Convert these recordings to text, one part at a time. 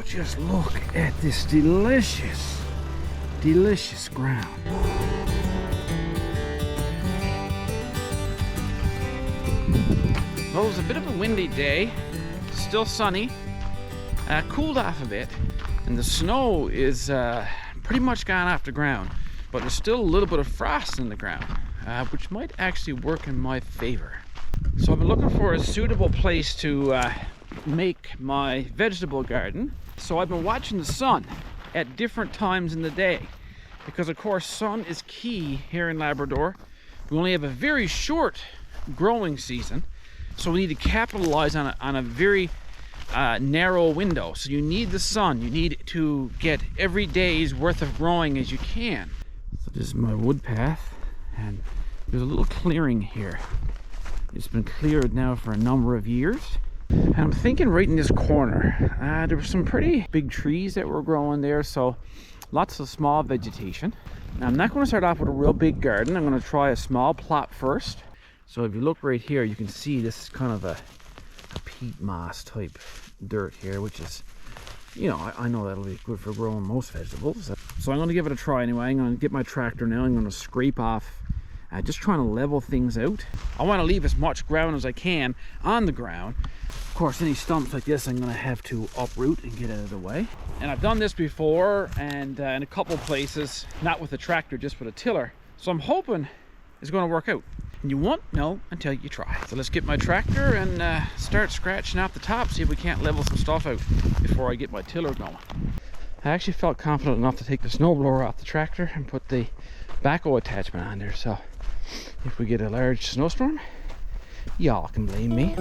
Just look at this delicious, delicious ground. Well, it was a bit of a windy day, still sunny, cooled off a bit, and the snow is pretty much gone off the ground, but there's still a little bit of frost in the ground, which might actually work in my favor. So I've been looking for a suitable place to make my vegetable garden. So I've been watching the sun at different times in the day, because of course sun is key here in Labrador. We only have a very short growing season, so we need to capitalize on a very narrow window. So you need the sun. You need to get every day's worth of growing as you can. So this is my wood path, and there's a little clearing here. It's been cleared now for a number of years. And I'm thinking right in this corner, there were some pretty big trees that were growing there, so lots of small vegetation. Now I'm not going to start off with a real big garden. I'm going to try a small plot first. So if you look right here, you can see this is kind of a peat moss type dirt here, which is, you know, I know that'll be good for growing most vegetables. So I'm going to give it a try anyway. I'm going to get my tractor now. I'm going to scrape off, just trying to level things out. I want to leave as much ground as I can on the ground. Of course, any stumps like this I'm going to have to uproot and get out of the way. And I've done this before, and in a couple places, not with a tractor, just with a tiller. So I'm hoping it's going to work out. And you won't know until you try. So let's get my tractor and start scratching out the top, see if we can't level some stuff out before I get my tiller going. I actually felt confident enough to take the snowblower off the tractor and put the backhoe attachment on there. So if we get a large snowstorm, y'all can blame me.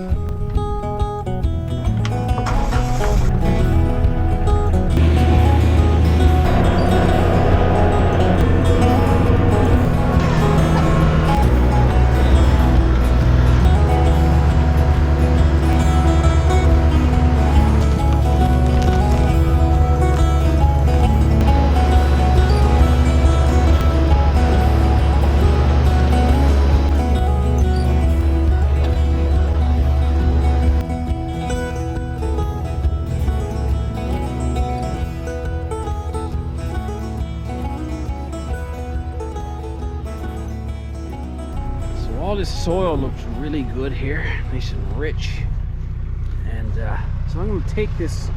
All this soil looks really good here, nice and rich. And so I'm going to take this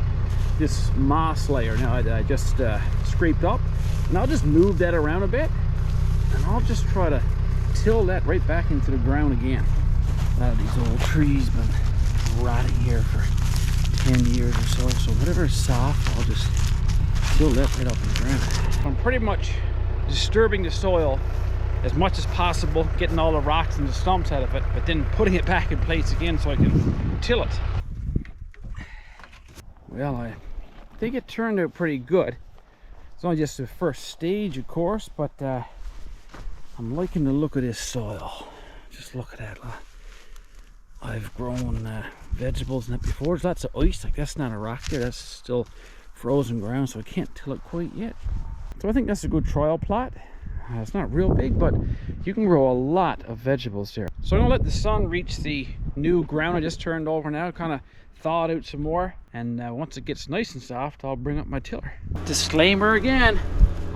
moss layer now that I just scraped up, and I'll just move that around a bit, and I'll just try to till that right back into the ground again. A lot of these old trees been rotting here for 10 years or so, so whatever is soft, I'll just till that right up in the ground. I'm pretty much disturbing the soil as much as possible, getting all the rocks and the stumps out of it, but then putting it back in place again so I can till it. Well, I think it turned out pretty good. It's only just the first stage, of course, but I'm liking the look of this soil. Just look at that. I've grown vegetables in it before. There's lots of ice, like that's not a rock there, that's still frozen ground, so I can't till it quite yet. So I think that's a good trial plot. It's not real big, but you can grow a lot of vegetables there. So I'm gonna let the sun reach the new ground I just turned over now, kind of thaw it out some more, and once it gets nice and soft, I'll bring up my tiller. Disclaimer again,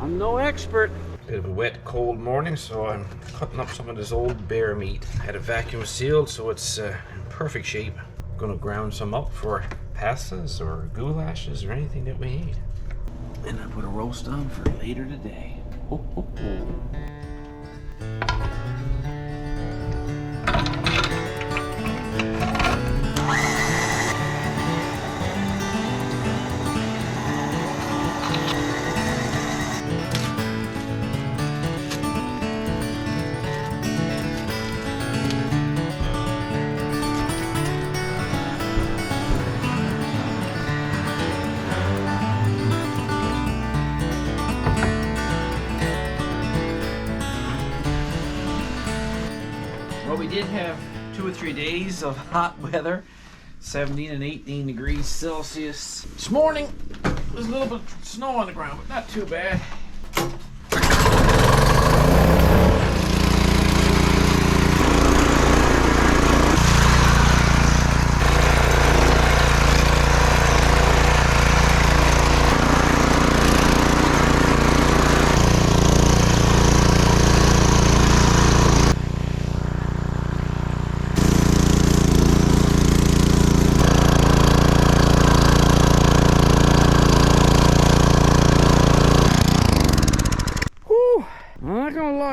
I'm no expert. Bit of a wet, cold morning, so I'm cutting up some of this old bear meat. I had it vacuum sealed, so it's in perfect shape. I'm gonna ground some up for pastas or goulashes or anything that we eat. And I put a roast on for later today. Oh, oh, oh. Well, we did have 2 or 3 days of hot weather, 17 and 18 degrees Celsius. This morning, there's a little bit of snow on the ground, but not too bad.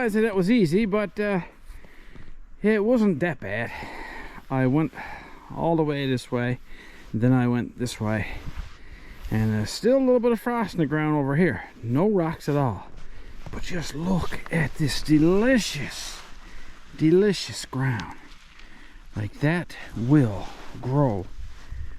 realize that it was easy, but it wasn't that bad. I went all the way this way, then I went this way, and there's still a little bit of frost in the ground over here. No rocks at all. But just look at this delicious, delicious ground. Like, that will grow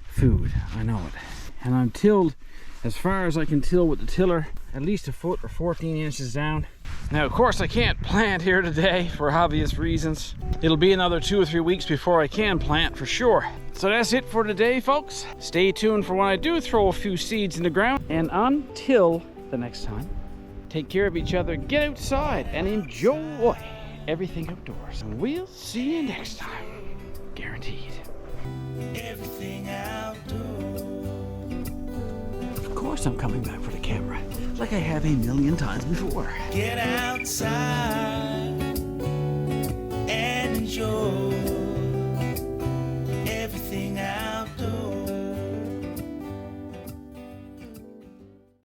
food. I know it. And I'm tilled as far as I can till with the tiller, at least a foot or 14 inches down. Now, of course, I can't plant here today for obvious reasons. It'll be another 2 or 3 weeks before I can plant for sure. So that's it for today, folks. Stay tuned for when I do throw a few seeds in the ground. And until the next time, take care of each other, get outside, and enjoy everything outdoors. And we'll see you next time. Guaranteed. Everything outdoors. Of course I'm coming back for the camera, like I have a million times before. Get outside and enjoy.